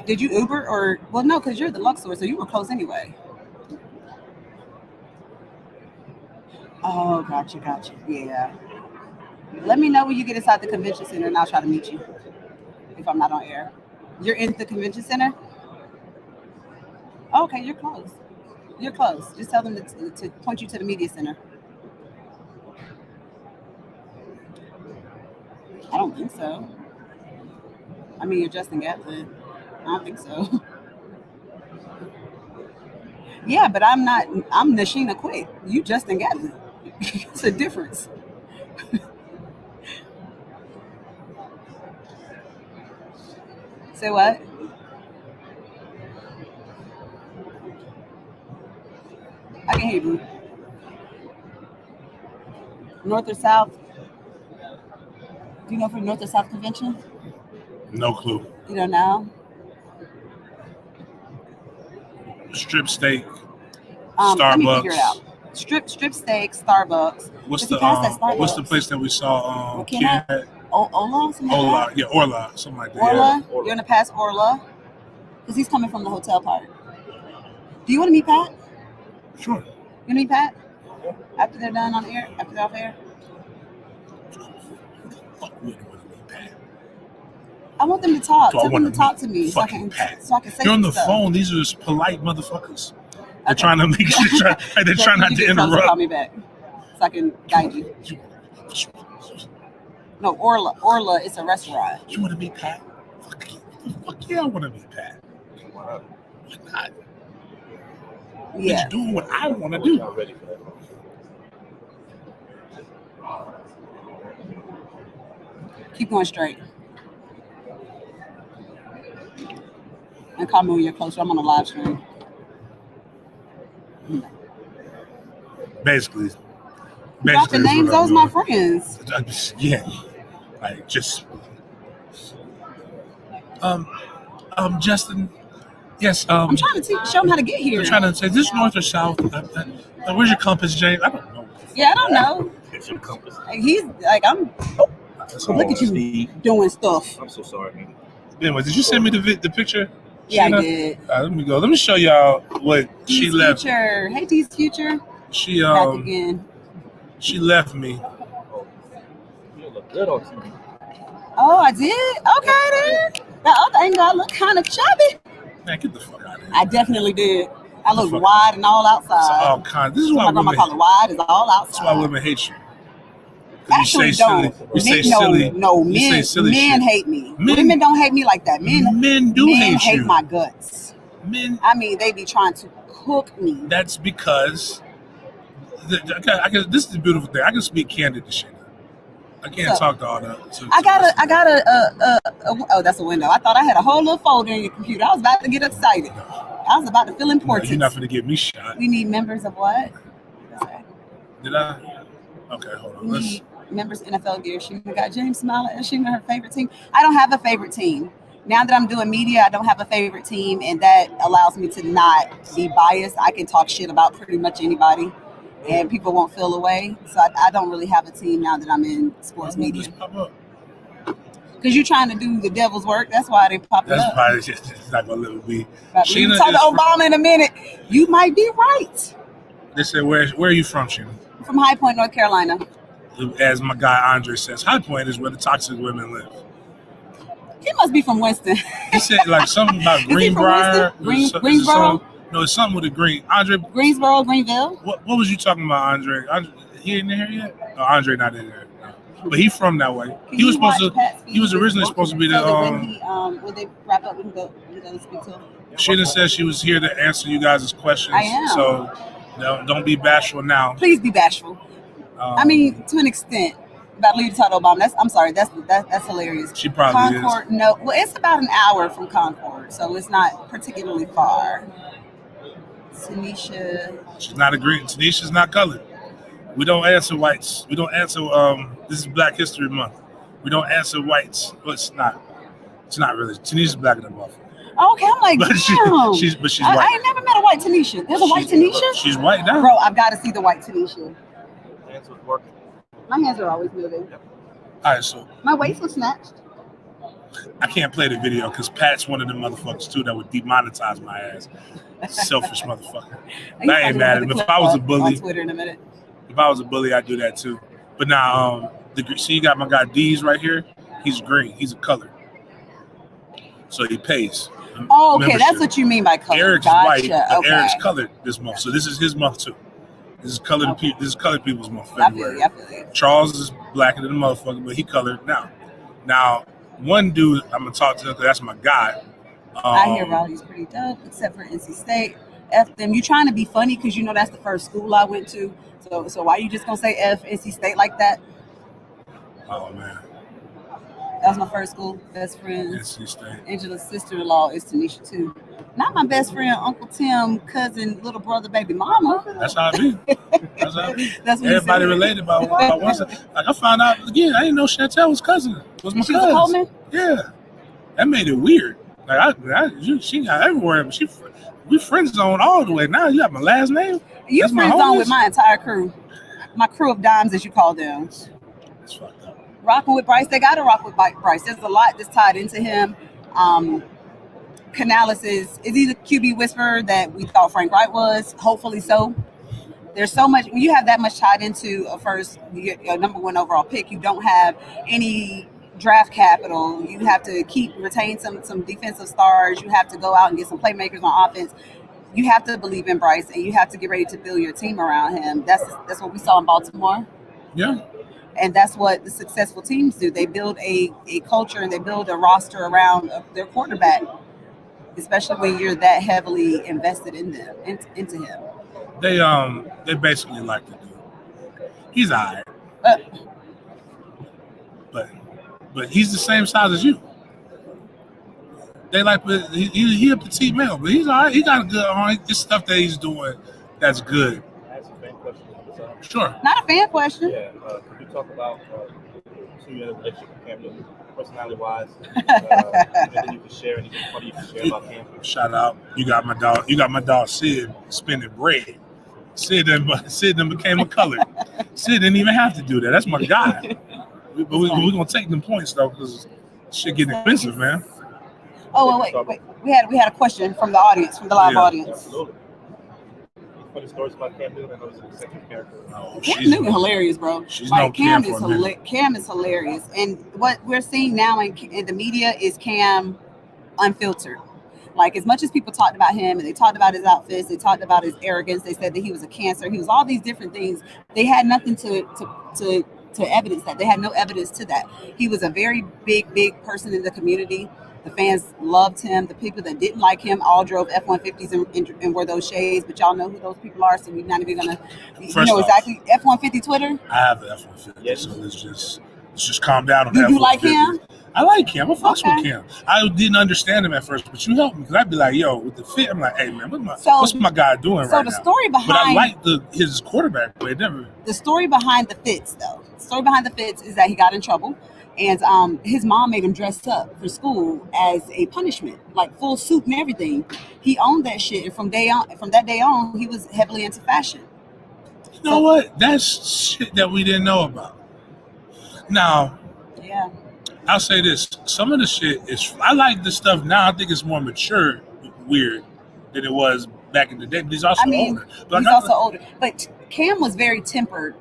Did you Uber or well no, because you're the Luxor, so you were close anyway. Oh, gotcha. Yeah. Let me know when you get inside the convention center, and I'll try to meet you if I'm not on air. You're in the convention center. Oh, okay, you're close. You're close. Just tell them to point you to the media center. I don't think so. I mean, you're Justin Gatlin. I don't think so. Yeah, but I'm not. I'm Sheena Quick. You Justin Gatlin. It's a difference. Say what? I can hear you. North or South? Do you know for North or South convention? No clue. You don't know? Strip steak, Let me Starbucks. figure it out. Strip steak, Starbucks. What's If the you pass that Starbucks, what's the place that we saw? What Kid can I- had? Ola? Something like Orla, that? yeah, Orla, something like that. Orla? Yeah. You're gonna pass Orla? Because he's coming from the hotel part. Do you want to meet Pat? Sure. You want to meet Pat? After they're done on air? After they're off air? Fuck with Pat. I want them to talk. So I Tell them wanna to talk meet to me so I fucking can Pat. say You're on the stuff. phone. These are just polite motherfuckers. They're Okay. trying to make sure they're trying not You to get close interrupt. Call me back so I can guide you. No, Orla is a restaurant. You want to meet Pat? Fuck yeah, I want to meet Pat. Why not? Yeah. You're doing what I want to do. Keep going straight. And call me when you're closer. I'm on a live stream. Basically. Dropping names, those my friends. Yeah. Like just Justin. Yes. I'm trying to show them how to get here. I'm trying to say this north or south. Where's your compass, James? I don't know. Yeah, I don't know. It's your compass. Like, he's like I'm. Look at you doing stuff. I'm so sorry, man. Anyway, did you send me the picture? Yeah, Sheena? I did. Let me go. Let me show y'all what she left. Future. Hey, D's Future. She Back again. She left me. You look good on TV. Oh, I did? Okay, then. That other angle, I look kind of chubby. Man, get the fuck out of here. I definitely did. I look wide and all outside. All kind. This is why my grandma women. call it wide is all outside. That's why women hate you. Actually, you say don't. silly. You say silly. No, you say men. silly Men shit. hate me. Women don't hate me like that. Men do hate you. my guts. Men. I mean, they be trying to cook me. That's because. This is the beautiful thing. I can speak candid to shit. I can't talk to all that. I got a. Oh, that's a window. I thought I had a whole little folder in your computer. I was about to get excited. I was about to feel important. You're not going to get me shot. We need members of what? Did I? Okay, hold on. We need members of NFL gear. Sheena got James smiling. Sheena her favorite team. I don't have a favorite team. Now that I'm doing media, I don't have a favorite team, and that allows me to not be biased. I can talk shit about pretty much anybody, and people won't feel away. So I don't really have a team now that I'm in sports media. Because you're trying to do the devil's work. That's why they pop up. That's probably just not going to let me be. Sheena talk to Obama in a minute. You might be right. They said, where are you from, Sheena? From High Point, North Carolina. As my guy Andre says, High Point is where the toxic women live. He must be from Winston. He said like something about Greenbrier. Greensboro? No, it's something with a green. Andre. Greensboro, Greenville. What was you talking about, Andre? He in here yet? No, Andre not in there. No. But he from that way. He was supposed to. He was originally supposed to be the. When they wrap up, we can go speak to him. Sheena said she was here to answer you guys' questions. I am. So don't be bashful now. Please be bashful. I mean, to an extent. About Leader Todd Obama. That's hilarious. She probably Concord, no. Well, it's about an hour from Concord, so it's not particularly far. Tanisha. She's not agreeing. Tanisha's not colored. We don't answer whites. We don't answer. This is Black History Month. We don't answer whites. Well, it's not. It's not really. Tanisha's blacker than Buffalo. Okay, I'm like, but damn. she's white. I ain't never met a white Tanisha. There's a white Tanisha? She's white now. Bro, I've got to see the white Tanisha. Hands was working. My hands are always moving. All right, so my waist was snatched. I can't play the video because Pat's one of the motherfuckers too that would demonetize my ass. Selfish motherfucker. But I ain't mad at him. If I was a bully, on Twitter in a minute. if I was a bully, I'd do that too. But now, see, you got my guy D's right here. He's green. He's a color, so he pays. Oh, okay, membership. That's what you mean by color. Eric's Gotcha. white. But Okay. Eric's colored this month, so this is his month too. This is colored. Okay. This is colored people's month. I feel February. you. I feel you. Charles is blacker than the motherfucker, but he colored now. Now, one dude I'm gonna talk to because that's my guy. I hear Raleigh's pretty dope, except for NC State. F them. You trying to be funny because you know that's the first school I went to. So why you just gonna say F NC State like that? Oh man, That was my first school. Best friend. NC State. Angela's sister-in-law is Tanisha too. Not my best friend, Uncle Tim, cousin, little brother, baby mama. That's how it be. That's how it be. That's what he Everybody said. related by one side. Like I found out again. I didn't know Chantel was cousin. Was my She was a cousin. Coleman? Yeah, that made it weird. Like she got everywhere, but we friend zone all the way. Now you got my last name. You That's my friend zone homies? with my entire crew. My crew of dimes, as you call them. It's fucked up. Rocking with Bryce, they got to rock with Bryce. There's a lot that's tied into him. Canales is either QB whisperer that we thought Frank Wright was. Hopefully so. There's so much when you have that much tied into a number one overall pick. You don't have any draft capital. You have to retain some defensive stars. You have to go out and get some playmakers on offense. You have to believe in Bryce, and you have to get ready to build your team around him. That's what we saw in Baltimore. Yeah. And that's what the successful teams do. They build a culture and they build a roster around their quarterback, especially when you're that heavily invested in them, into him. They basically like the dude. He's all right. But he's the same size as you. They like he a petite male, but he's all right. He got a good arm. This stuff that he's doing, that's good. I have some fan questions. Sure. Not a fan question. Yeah, could you talk about 2 years relationship with Cam Newton, personality-wise? Anything you can share? Anything funny you can share about Cam? Shout out. You got my dog. You got my dog Sid spinning bread. Sid then became a color. Sid didn't even have to do that. That's my guy. But we're gonna take them points though, because shit getting expensive, man. Oh wait. We had a question from the audience, from the live audience. Absolutely. Funny stories about Cam Newton. I know he's a second character. Oh, Cam Newton hilarious, bro. She's like, no Cam for a minute. Cam is hilarious, and what we're seeing now in the media is Cam unfiltered. Like, as much as people talked about him and they talked about his outfits, they talked about his arrogance, they said that he was a cancer, he was all these different things. They had nothing to evidence that. They had no evidence to that. He was a very big person in the community. The fans loved him. The people that didn't like him all drove F-150s and wore those shades. But y'all know who those people are, so we're not even gonna. First off, exactly. F-150 Twitter. I have the F-150, Yes. so let's just calm down on Do that. you like him? I like him. I fucks Okay. with him. I didn't understand him at first, but you helped me because I'd be like, "Yo, with the fit," I'm like, "Hey, man, what's my guy doing So right the now?" story But I behind like his quarterback play. Never. the story behind the fits, though. The story behind the fits is that he got in trouble, and his mom made him dress up for school as a punishment, like full suit and everything. He owned that shit, and from that day on, he was heavily into fashion. You know what? That's shit that we didn't know about. Now, Yeah. I'll say this: some of the shit is. I like this stuff now. I think it's more mature, weird than it was back in the day. But he's also older. But He's also older. But Cam was very tempered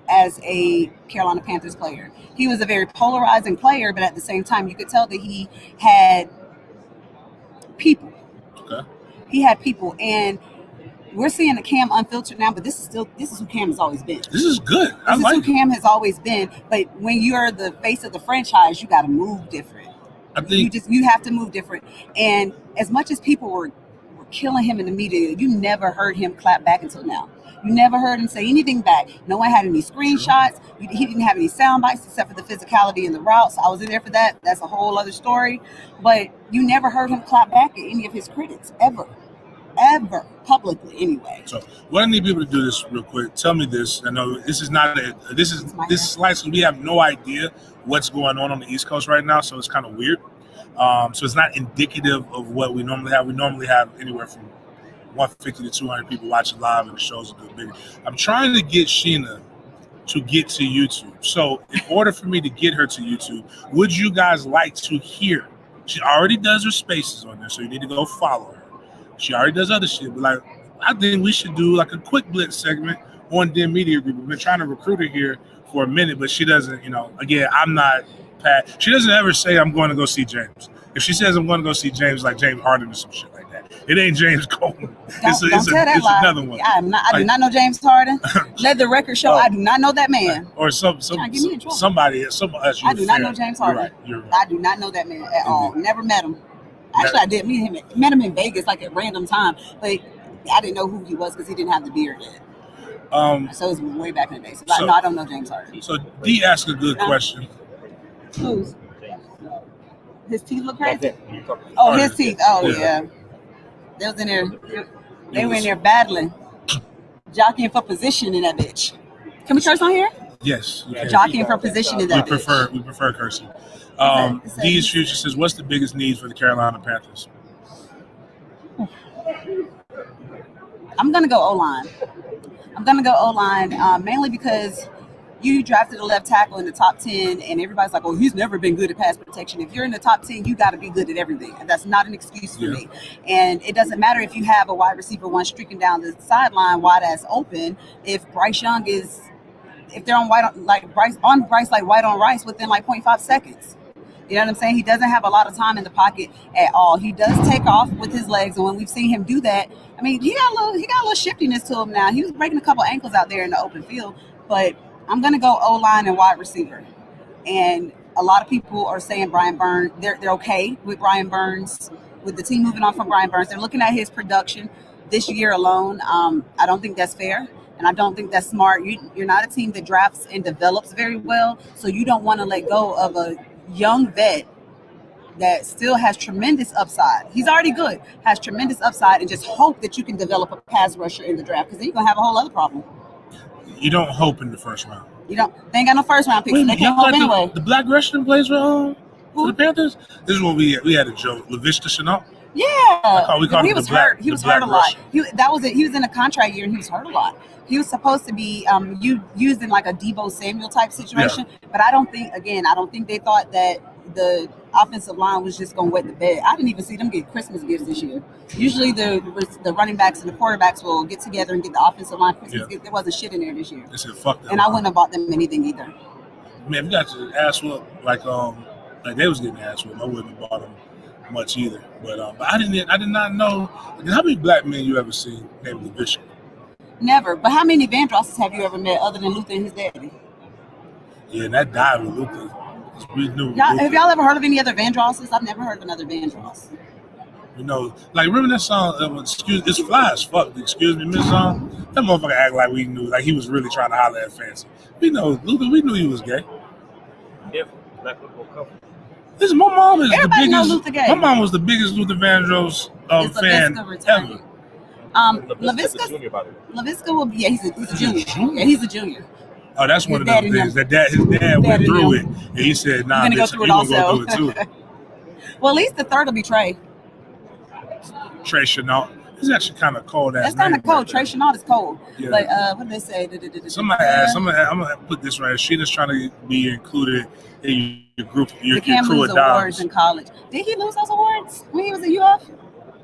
as a Carolina Panthers player. He was a very polarizing player, but at the same time, you could tell that he had people. Okay. He had people, and we're seeing the Cam unfiltered now. But this is who Cam has always been. This is good. I This is like who it. Cam has always been. But when you're the face of the franchise, you got to move different. I think You have to move different. And as much as people were killing him in the media, you never heard him clap back until now. You never heard him say anything back. No one had any screenshots. He didn't have any sound bites except for the physicality and the routes. I was in there for that. That's a whole other story. But you never heard him clap back at any of his critics, ever, publicly anyway. so. What I need people to do this real quick. Tell me this. I know this is not this is like we have no idea what's going on the East Coast right now, so it's kind of weird. So it's not indicative of what we normally have. We normally have anywhere from 150 to 200 people watching live, and the shows are good bigger. I'm trying to get Sheena to get to YouTube. So in order for me to get her to YouTube, would you guys like to hear? She already does her spaces on there, so you need to go follow her. She already does other shit, but like I think we should do like a quick blitz segment on Dim Media Group. We've been trying to recruit her here for a minute, but she doesn't, again, I'm not Pat. She doesn't ever say I'm going to go see James. If she says I'm going to go see James, like James Harden or some shit like that, it ain't James Coleman. It's another one. I do not know James Harden. Let the record show I do not know that man. Or somebody. I do not know James Harden. You're right. I do not know that man at all. Never met him. Actually, I did meet him. Met him in Vegas like at random time, but I didn't know who he was because he didn't have the beard yet. So it was way back in the day. So, no, I don't know James Harden. So D asked a good question. Whose? His teeth look crazy? Oh, his teeth. Oh, yeah. They was in there. They were in there battling, jockeying for position in that bitch. Can we curse on here? Yes. Jockeying for position in that bitch. We prefer cursing. D's Future says, what's the biggest need for the Carolina Panthers? I'm going to go O-line. Mainly because you drafted a left tackle in the top 10, and everybody's like, oh, he's never been good at pass protection. If you're in the top 10, you got to be good at everything. And that's not an excuse for me. And it doesn't matter if you have a wide receiver one streaking down the sideline wide ass open. If Bryce Young if they're on Bryce like white on rice within like 0.5 seconds. You know what I'm saying? He doesn't have a lot of time in the pocket at all. He does take off with his legs, and when we've seen him do that, I mean, he got a little shiftiness to him now. He was breaking a couple ankles out there in the open field, but I'm gonna go O-line and wide receiver. And a lot of people are saying Brian Burns. They're okay with Brian Burns, with the team moving on from Brian Burns. They're looking at his production this year alone. I don't think that's fair. And I don't think that's smart. You're not a team that drafts and develops very well, so you don't want to let go of a young vet that still has tremendous upside. He's already good, has tremendous upside, and just hope that you can develop a pass rusher in the draft, because then you're going to have a whole other problem. You don't hope in the first round. They ain't got no first round picks. They can't hope anyway. The black Russian plays for the Panthers? This is what we had a joke. Laviska Shenault? Yeah. He was hurt. He was hurt a lot. He was in a contract year, and he was hurt a lot. He was supposed to be used in like a Deebo Samuel type situation, but I don't think they thought that the offensive line was just going to wet the bed. I didn't even see them get Christmas gifts this year. Usually the running backs and the quarterbacks will get together and get the offensive line Christmas gifts. There wasn't shit in there this year. They said, fuck that. And I wouldn't have bought them anything either. Man, we got to ass whoop like they was getting ass whoop. I wouldn't have bought them much either. But I did not know. How many black men you ever seen named Laviska? Never. But how many Vandrosses have you ever met other than Luther and his daddy? Yeah, and that died with Luther. Have y'all ever heard of any other Vandrosses? I've never heard of another Vandross. Remember that song, it's fly as fuck, Excuse Me, Miss Song? That motherfucker act like we knew, like he was really trying to holler at Fancy. We know, Luther, we knew he was gay. Yeah, black people couple. My mom is Everybody knows Luther gay. My mom was the biggest Luther Vandross fan ever. Laviska will be, he's a junior. Yeah, he's a junior. Oh, that's one of those things. His dad went through it, and he said, nah, bitch, you're going to go through it too. Well, at least the third will be Trey. Trey Shenault. He's actually kind of cold. That's kind of cold. Trey Shenault is cold. Yeah. Like, what did they say? Somebody asked, I'm going to put this right. Sheena's trying to be included in your group, your crew of awards in college. Did he lose those awards when he was at UF?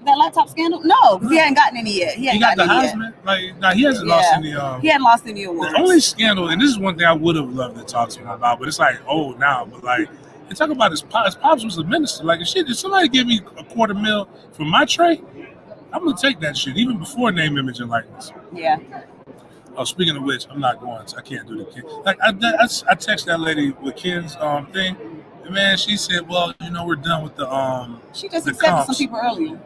That laptop scandal? No, because he hadn't gotten any yet. He got the Heisman. He hasn't lost any. He hadn't lost any awards. The only scandal, and this is one thing I would have loved to talk to him about, but it's like old now. But like, they talk about his pops. His pops was a minister. Like, shit, if somebody give me $250,000 for my tray, I'm gonna take that shit even before name, image, and likeness. Yeah. Oh, speaking of which, I'm not going. I can't do the Ken. Like, I text that lady with Ken's thing, and man, she said, "Well, we're done with the She just accepted some people earlier."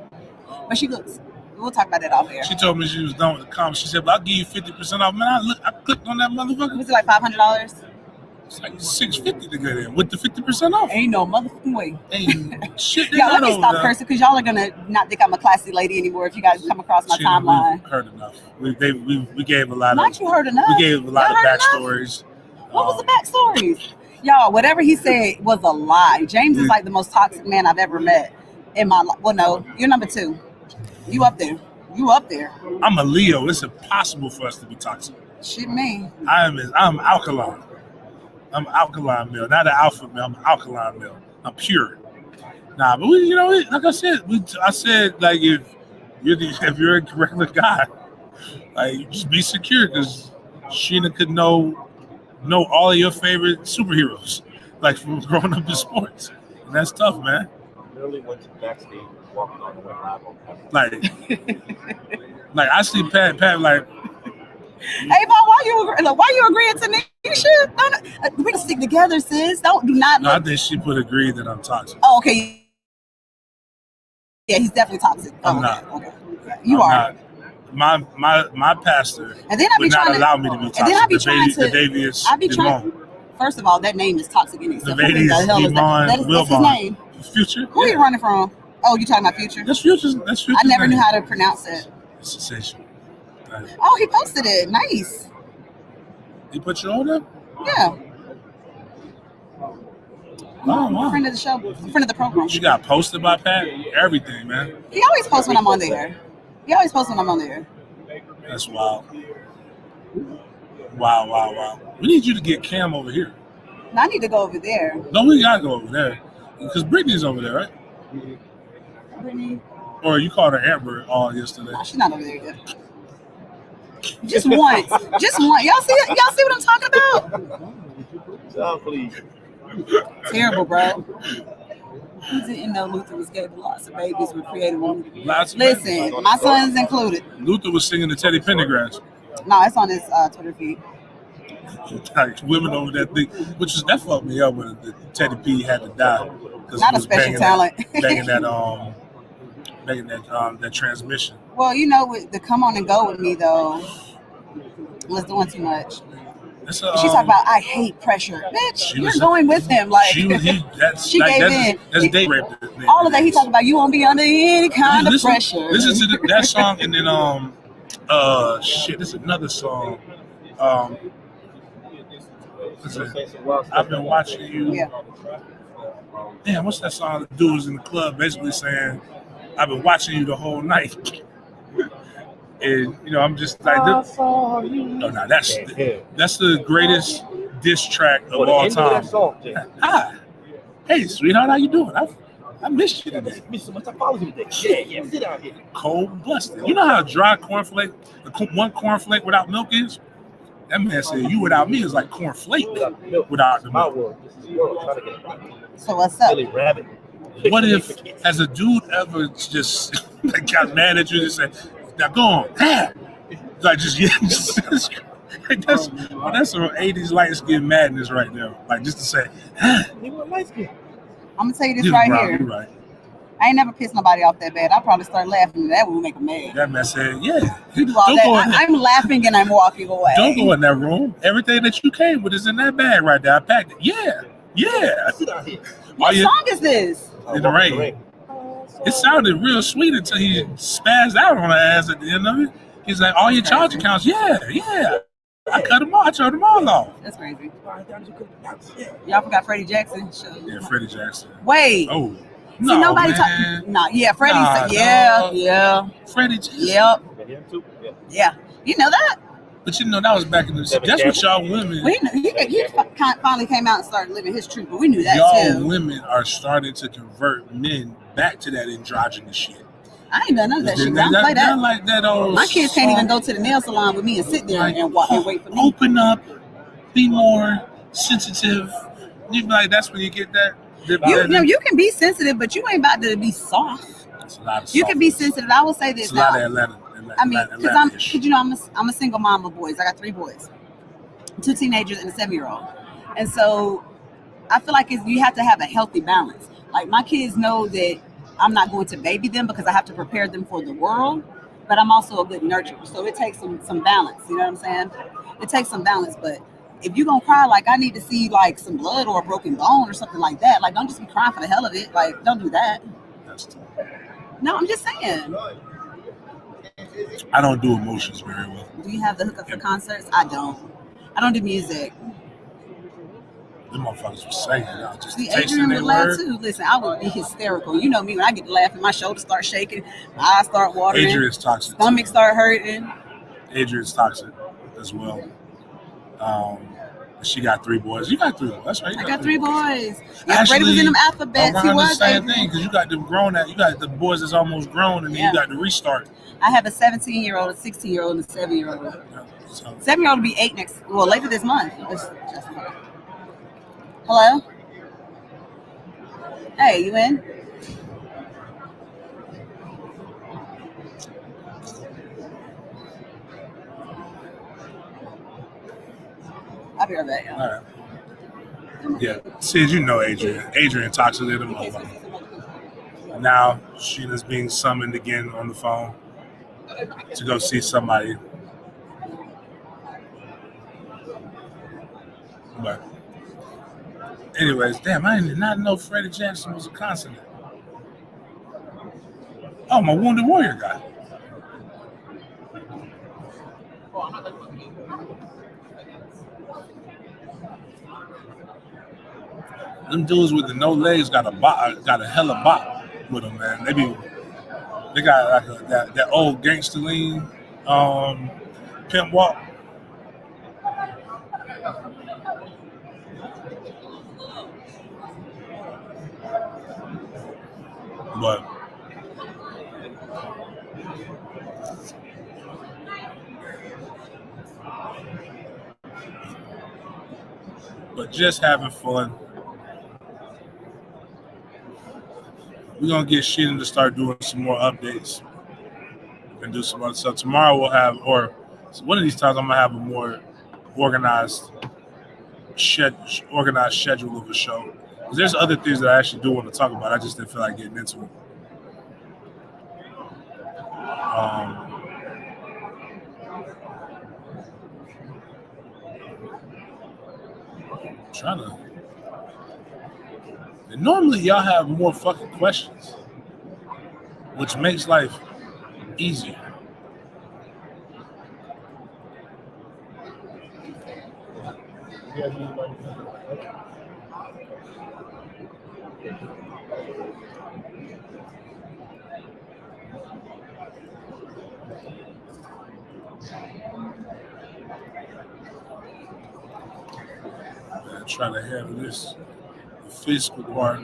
But she looks. We'll talk about that off air. She told me she was done with the comments. She said, "But I'll give you 50% off." Man, I clicked on that motherfucker. Was it like $500? It's like $650 to get in with the 50% off. Ain't no motherfucking way. Ain't shit. Y'all, let me stop cursing, because y'all are gonna not think I'm a classy lady anymore if you guys come across my timeline. We've heard enough. We gave a lot. Not you heard enough. We gave a lot of backstories. What was the backstories? Y'all, whatever he said was a lie. James is like the most toxic man I've ever met in my life. Well, no, you're number 2. You up there. I'm a Leo. It's impossible for us to be toxic. Shit, me. I'm alkaline. I'm alkaline male, not an alpha male. I'm alkaline male. I'm pure. Nah, but we, like I said, I said like if you're a regular guy, like you just be secure because Sheena could know all of your favorite superheroes, like from growing up in sports, and that's tough, man. Literally went to the backstage, walking on the went live on camera. Like I see Pat like. Hey, Bob, why you agreeing to Nisha? We can stick together, sis. Do not. No, I think she would agree that I'm toxic. Oh, okay. Yeah, he's definitely toxic. I'm not. Okay. You are. Not. My pastor and then would not allow me to be toxic. And then I be trying to. First of all, that name is toxic in itself. That's his name. Future. Who are you running from? Oh, you talking about Future? That's Future. I never knew how to pronounce it. It's sensational. Oh, he posted it. Nice. He put you on there? Yeah. Oh, wow. Friend of the show, friend of the program. You got posted by Pat? Everything, man. He always posts when I'm on there. That's wild. Wow. We need you to get Cam over here. No, I need to go over there. No, we gotta go over there. Because Brittany's over there, right? Brittany? Or you called her Amber all yesterday. No, she's not over there yet. Just once. Y'all see what I'm talking about? Stop, please. Terrible, bro. Who didn't know Luther was gay, but lots of babies were created with Luther? Listen, my son's included. Luther was singing the Teddy Pendergrass. No, it's on his Twitter feed. Like women over that thing, that fucked me up when the Teddy P had to die. Not a special talent. Banging that transmission. Well, the come on and go with me though was doing too much. She's talking about I hate pressure, bitch. You're going with him, like she gave in. That's date rape. All of that he talked about. You won't be under any kind of pressure. Listen to that song, and then this is another song. I've been watching you. Yeah. Damn, what's that song? The dude was in the club basically saying, I've been watching you the whole night. And, I'm just like, that's the greatest diss track of all time. Hi. Hey, sweetheart, how you doing? I missed you today. I followed you today. Yeah, sit down here. Cold busted. You know how dry cornflake, one cornflake without milk is? That man said, you without me is like cornflake without the milk. So what's up? What if, as a dude ever just got mad at you and said, now go on, like just that's some 80s light skin madness right there. Like just to say, I'm gonna tell you this right here. You're right. I ain't never pissed nobody off that bad. I probably start laughing. That would make them mad. That man said, yeah. You do all that. I'm laughing and I'm walking away. Don't go in that room. Everything that you came with is in that bag right there. I packed it. Yeah. What song is this? In the Rain. It sounded real sweet until he spazzed out on her ass at the end of it. He's like, all your charge accounts, yeah. I cut them all. I turned them all off. That's crazy. Y'all forgot Freddie Jackson? Sure. Yeah, Freddie Jackson. Wait. Oh. See, nobody talking. No, yeah, Freddie. Yeah. Freddie Jackson. Yep. Yeah. You know that? But that was back in the. That's what y'all women. We knew, he finally came out and started living his truth, but we knew that y'all too. Women are starting to convert men back to that androgynous shit. I ain't done none of that shit. I don't play that. Like that old my kids can't even go to the nail salon with me and sit there and wait for me. Open up, be more sensitive. You be like, that's when you get that. You can be sensitive, but you ain't about to be soft. That's a lot of you can be sensitive. I will say this. It's a lot of Atlanta. I mean, because I'm a single mom of boys. I got 3 boys, 2 teenagers and a 7-year-old, and so I feel like you have to have a healthy balance. Like my kids know that I'm not going to baby them because I have to prepare them for the world, but I'm also a good nurturer. So it takes some balance. You know what I'm saying? It takes some balance, but if you're gonna cry, like I need to see like some blood or a broken bone or something like that. Like don't just be crying for the hell of it. Like don't do that. No, I'm just saying. I don't do emotions very well. Do you have the hookup for concerts? I don't do music. Them motherfuckers were saying it. I was just Adrian would laugh too. Listen, I would be hysterical. You know me, when I get to laughing, my shoulders start shaking, my eyes start watering. Adrian's toxic. Stomach start hurting. Adrian's toxic. as well. She got 3 boys. You got 3 boys. That's right. I got 3 boys. Yeah, Actually, Brady was in them alphabets. He around was the same Adrian. thing because you got them grown. You got the boys that's almost grown, and then you got the restart. I have a 17-year-old, a 16-year-old, and a 7-year-old. Yeah, so. 7-year-old will be 8 later this month. Hello? Hey, you in? I'll be right back. All right. Yeah. See, you know Adrian. Adrian talks to them over. Now Sheena's being summoned again on the phone to go see somebody. But anyways, damn, I did not know Freddie Jackson was a consonant. Oh, my Wounded Warrior guy. Them dudes with the no legs got a hella bop with them, man. They got like that old gangster lean pimp walk. But just having fun. We're gonna get Sheena to start doing some more updates and do some other stuff. Tomorrow we'll have, or one of these times I'm gonna have a more organized schedule of a show. Because there's other things that I actually do want to talk about. I just didn't feel like getting into it. Trying to. And normally y'all have more fucking questions, which makes life easier. Try to handle this physical part.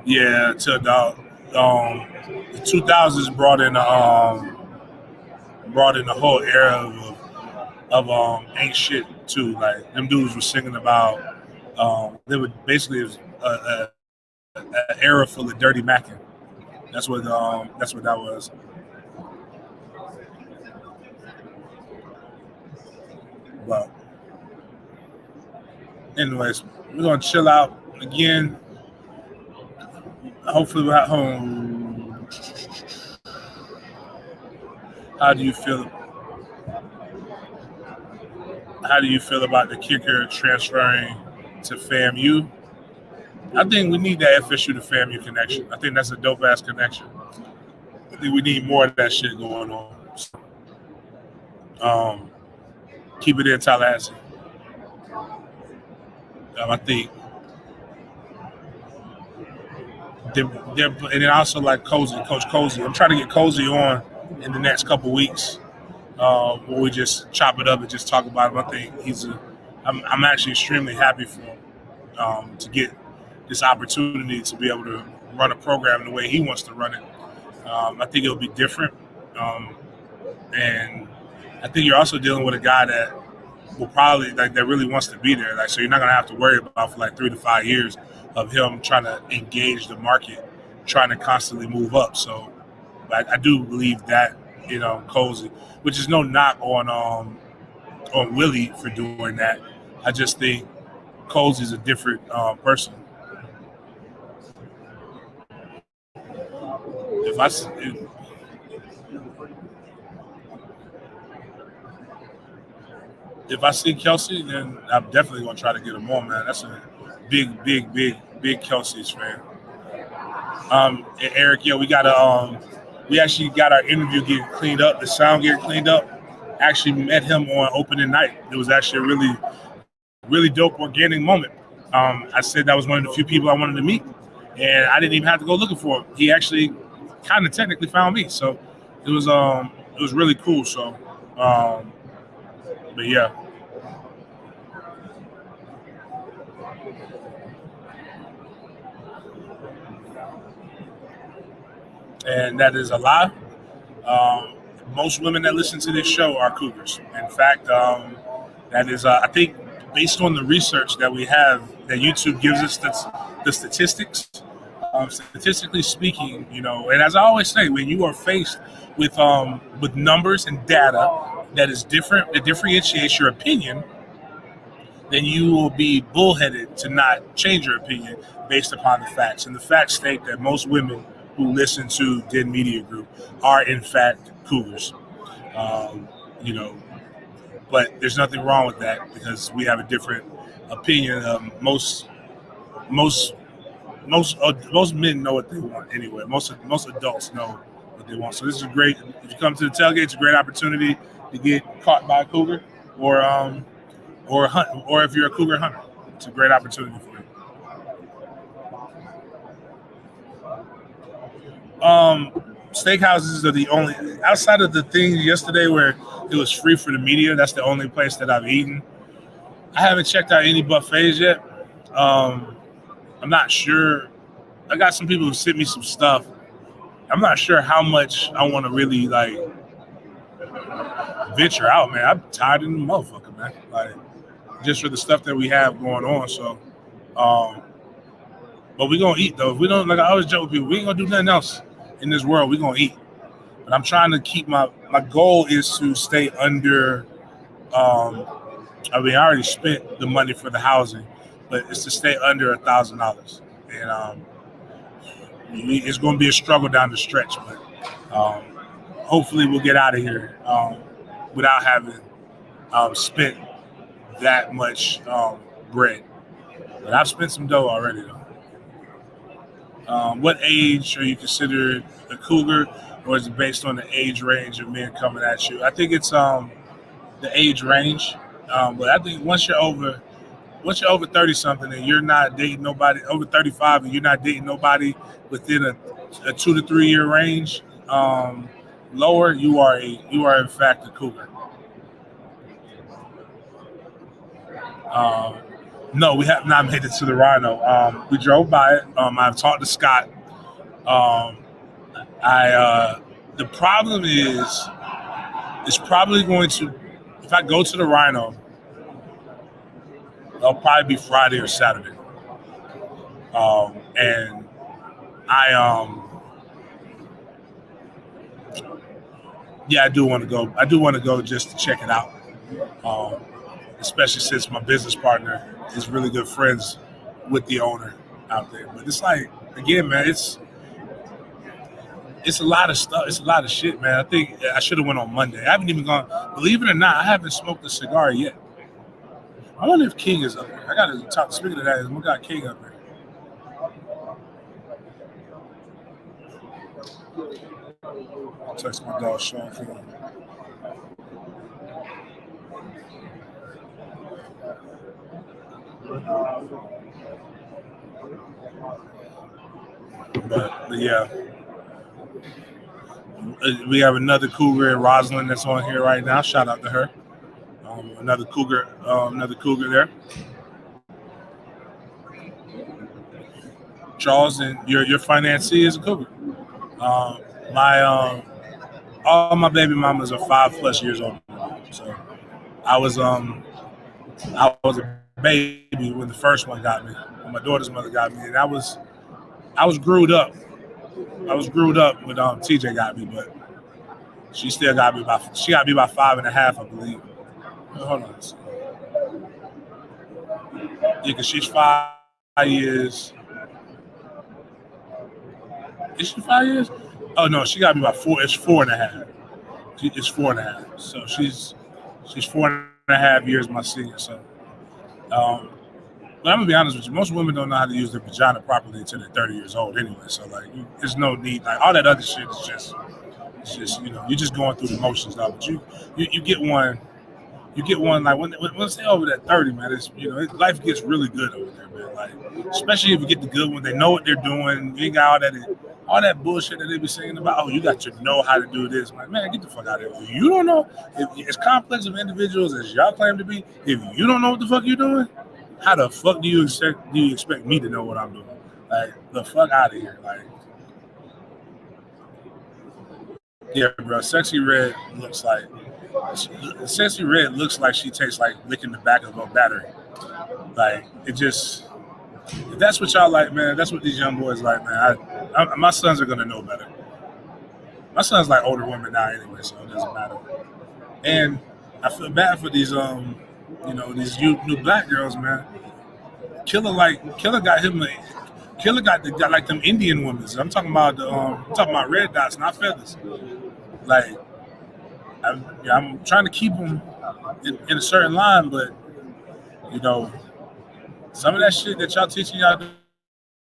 Yeah, to the 2000s brought in the whole era of ain't shit too. Like them dudes were singing about they would basically it was an era full of dirty macking. That's what that was. But anyways, we're gonna chill out again. Hopefully we're at home. How do you feel about the kicker transferring to FAMU? I think we need that FSU to FAMU connection. I think that's a dope ass connection. I think we need more of that shit going on. Keep it in Tallahassee. I think. And then also like Coach Cozy. I'm trying to get Cozy on in the next couple weeks, where we just chop it up and just talk about him. I think I'm actually extremely happy for him to get this opportunity to be able to run a program the way he wants to run it. I think it'll be different, and I think you're also dealing with a guy that will probably that really wants to be there. So you're not gonna have to worry about for 3 to 5 years of him trying to engage the market, trying to constantly move up. So I do believe that, Cozy, which is no knock on Willie for doing that. I just think Cozy's a different person. If I see Kelsey, then I'm definitely gonna try to get him on, man. That's a big Kelsey's fan. And Eric, we actually got our interview getting cleaned up, the sound getting cleaned up. Actually met him on opening night. It was actually a really, really dope organic moment. I said that was one of the few people I wanted to meet, and I didn't even have to go looking for him. He actually kind of technically found me. So it was it was really cool. So, but yeah. And that is a lie. Most women that listen to this show are cougars. In fact, that is, I think, based on the research that we have, that YouTube gives us the statistics. Statistically speaking, and as I always say, when you are faced with numbers and data that is different, that differentiates your opinion, then you will be bullheaded to not change your opinion based upon the facts. And the facts state that most women who listen to Den Media Group are in fact cougars. But there's nothing wrong with that because we have a different opinion. Most men know what they want anyway. Most adults know what they want. So this is great. If you come to the tailgate, it's a great opportunity to get caught by a cougar, or hunt, or if you're a cougar hunter, it's a great opportunity for you. Steakhouses are the only, outside of the thing yesterday where it was free for the media. That's the only place that I've eaten. I haven't checked out any buffets yet. I'm not sure. I got some people who sent me some stuff. I'm not sure how much I want to really venture out, man. I'm tired of the motherfucker, man. Just for the stuff that we have going on. So, but we're gonna eat though. If we don't, I always joke with people, we ain't gonna do nothing else in this world. We're gonna eat. But I'm trying to keep my goal is to stay under. I already spent the money for the housing, but it's to stay under $1,000, and it's going to be a struggle down the stretch. But hopefully, we'll get out of here without having spent that much bread. But I've spent some dough already, though. What age are you considered a cougar, or is it based on the age range of men coming at you? I think it's the age range, but I think once you're over 30-something and you're not dating nobody, over 35 and you're not dating nobody within a 2 to 3 year range, lower, you are in fact a cougar. No, we have not made it to the Rhino. We drove by it. I've talked to Scott. The problem is, it's probably going to, if I go to the Rhino, it'll probably be Friday or Saturday. And I do want to go. I do want to go just to check it out. Especially since my business partner is really good friends with the owner out there. But it's again, man, it's a lot of stuff. It's a lot of shit, man. I think I should have went on Monday. I haven't even gone. Believe it or not, I haven't smoked a cigar yet. I wonder if King is up there. I got to talk. Speaking of that, we got King up there. I'll text my dog Sean for him. But yeah, we have another cougar in Roslyn that's on here right now. Shout out to her. Another cougar there. Charles, and your financier is a cougar. All my baby mamas are 5+ years old. So I was a baby when the first one got me. When my daughter's mother got me, and I was grewed up. I was grewed up when TJ got me, but she still got me by 5.5, I believe. Hold on. Yeah, because she's 5 years. Is she 5 years? Oh no, she got me by 4. It's 4.5. It's 4.5. So she's 4.5 years my senior. So, but I'm gonna be honest with you. Most women don't know how to use their vagina properly until they're 30 years old, anyway. So there's no need. All that other shit is just you're just going through the motions now. But you get one. you get one like once they over that 30, man, it's life gets really good over there, man. Like especially if you get the good one, they know what they're doing. You ain't got all that bullshit that they be saying about, oh, you got to know how to do this. I'm like, man, get the fuck out of here. You don't know, if as complex of individuals as y'all claim to be, if you don't know what the fuck you're doing, how the fuck do you expect me to know what I'm doing? Like, the fuck out of here. Like, yeah, bro, Sexy Red looks like she tastes like licking the back of a battery. Like, it just, if that's what y'all like, man, that's what these young boys like, man. My sons are gonna know better. My son's like older women now anyway, so it doesn't matter. And I feel bad for these these new black girls, man. Killer got like them Indian women. I'm talking about red dots, not feathers. Like, I'm trying to keep them in a certain line, but some of that shit that y'all teaching y'all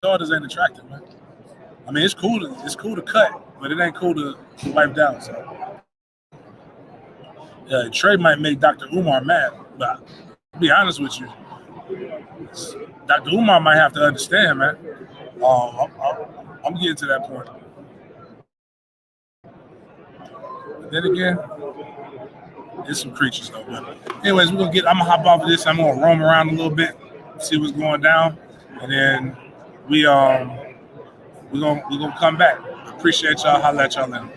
daughters ain't attractive, man. I mean, it's cool to cut, but it ain't cool to wipe down. So, Trey might make Dr. Umar mad, but to be honest with you, Dr. Umar might have to understand, man. I'm getting to that point. But then again, there's some creatures though. But anyways, I'm gonna hop off of this. I'm gonna roam around a little bit, see what's going down, and then we're gonna come back. Appreciate y'all. Holla at y'all later.